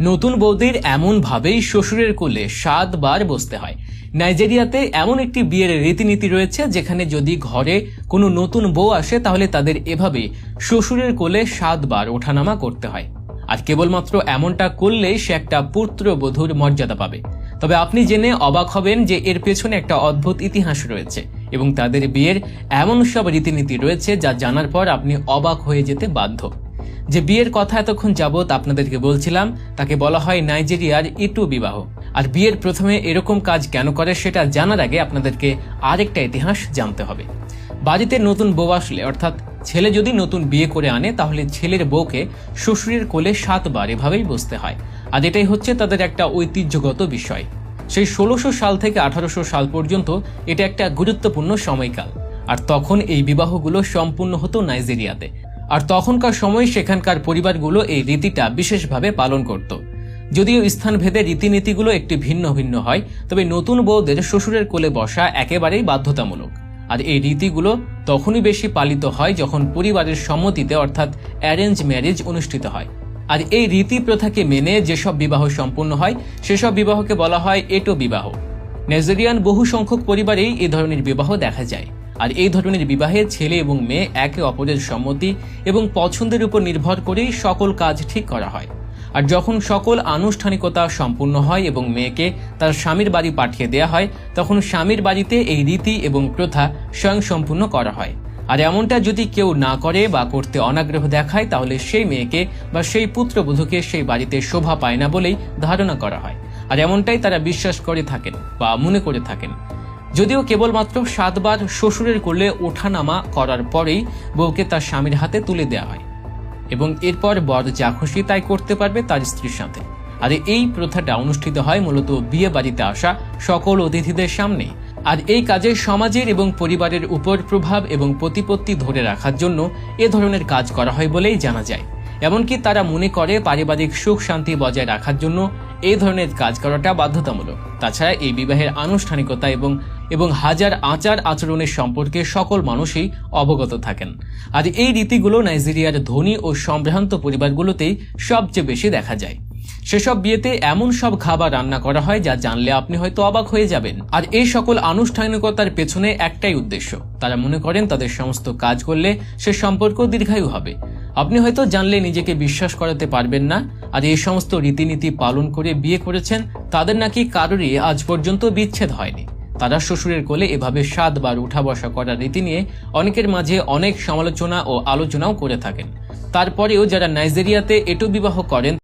নতুন বৌদির এমন ভাবেই শ্বশুরের কোলে 7 বার বসতে হয়। নাইজেরিয়াতে এমন একটি বিয়ের রীতিনীতি রয়েছে যেখানে যদি ঘরে কোনো নতুন বউ আসে তাহলে তাদের এভাবে শ্বশুরের কোলে 7 বার ওঠানামা করতে হয়। আর কেবলমাত্র এমনটা করলেই সে একটা পুত্রবধূর মর্যাদা পাবে। তবে আপনি জেনে অবাক হবেন যে এর পেছনে একটা অদ্ভুত ইতিহাস রয়েছে এবং তাদের বিয়ের এমন সব রীতিনীতি রয়েছে যা জানার পর আপনি অবাক হয়ে যেতে বাধ্য। যে বিয়ের কথা এতক্ষণ যাবত আপনাদেরকে বলছিলাম তাকে বলা হয় নাইজেরিয়ার ইটু বিবাহ। আর বিয়ের প্রথমে এরকম কাজ কেন করে সেটা জানার আগে আপনাদেরকে আরেকটা ইতিহাস জানতে হবে। বাড়িতে নতুন বউ আসলে অর্থাৎ ছেলে যদি নতুন বিয়ে করে আনে তাহলে ছেলের বউকে শ্বশুরের কোলে 7 বার এভাবেই বসতে হয়। আর এটাই হচ্ছে তাদের একটা ঐতিহ্যগত বিষয়। সেই 1600 সাল থেকে 1800 সাল পর্যন্ত এটা একটা গুরুত্বপূর্ণ সময়কাল। আর তখন এই বিবাহগুলো সম্পূর্ণ হতো নাইজেরিয়াতে। আর তখনকার সময় সেখানকার পরিবারগুলো এই রীতিটা বিশেষভাবে পালন করত। যদিও স্থানভেদে রীতিনীতিগুলো একটি ভিন্ন ভিন্ন হয়, তবে নতুন বউদের শ্বশুরের কোলে বসা একেবারেই বাধ্যতামূলক। আর এই রীতিগুলো তখনই বেশি পালিত হয় যখন পরিবারের সম্মতিতে অর্থাৎ অ্যারেঞ্জ ম্যারেজ অনুষ্ঠিত হয়। আর এই রীতি প্রথাকে মেনে যেসব বিবাহ সম্পন্ন হয় সেসব বিবাহকে বলা হয় এটো বিবাহ। নাইজেরিয়ান বহু সংখ্যক পরিবারেই এই ধরনের বিবাহ দেখা যায়। আর এই ধরনের বিবাহে ছেলে এবং মেয়ে একে অপরের সম্মতি এবং পছন্দের উপর নির্ভর করেই সকল কাজ ঠিক করা হয়। আর যখন সকল আনুষ্ঠানিকতা সম্পূর্ণ হয় এবং মেয়েকে তার স্বামীর বাড়ি পাঠিয়ে দেওয়া হয় তখন স্বামীর বাড়িতে এই রীতি এবং প্রথা স্বয়ংসম্পূর্ণ করা হয়। আর এমনটা যদি কেউ না করে বা করতে অনাগ্রহ দেখায় তাহলে সেই মেয়েকে বা সেই পুত্রবধূকে সেই বাড়িতে শোভা পায় না বলেই ধারণা করা হয়। আর এমনটাই তারা বিশ্বাস করে থাকেন বা মনে করে থাকেন। যদিও কেবলমাত্র 7 বার শ্বশুরের কোলে ওঠানামা করার পরেই বউকে তার স্বামীর হাতে তুলে দেওয়া হয় এবং এরপর বর যা খুশি তাই করতে পারবে তার স্ত্রীর সাথে। আর এই প্রথাটা অনুষ্ঠিত হয় মূলত বিয়ে বাড়িতে আসা সকল অতিথিদের সামনে। আর এই কাজে সমাজের এবং পরিবারের উপর প্রভাব এবং প্রতিপত্তি ধরে রাখার জন্য এ ধরনের কাজ করা হয় বলেই জানা যায়। এমনকি তারা মনে করে পারিবারিক সুখ শান্তি বজায় রাখার জন্য এই ধরনের কাজ করাটা বাধ্যতামূলক। তাছাড়া এই বিবাহের আনুষ্ঠানিকতা এবং হাজার আচার আচরণের সম্পর্কে সকল মানুষই অবগত থাকেন। আর এই রীতিগুলো নাইজেরিয়ার ধনী ও সম্ভ্রান্ত পরিবারগুলোতেই সবচেয়ে বেশি দেখা যায়। সেসব বিয়েতে এমন সব খাবার রান্না করা হয় যা জানলে আপনি হয়তো অবাক হয়ে যাবেন। আর এই সকল আনুষ্ঠানিকতার পেছনে একটাই উদ্দেশ্য, তারা মনে করেন তাদের সমস্ত কাজ করলে সে সম্পর্ক দীর্ঘায়ু হবে। আপনি হয়তো জানলে নিজেকে বিশ্বাস করাতে পারবেন না। আর এই সমস্ত রীতিনীতি পালন করে বিয়ে করেছেন তাদের নাকি কারোরই আজ পর্যন্ত বিচ্ছেদ হয়নি। তারা শ্বশুরের কোলে এভাবে 7 বার উঠা বসা করার রীতি নিয়ে অনেকের মাঝে অনেক সমালোচনা ও আলোচনাও করে থাকেন। তারপরেও যারা নাইজেরিয়াতে এটো বিবাহ করেন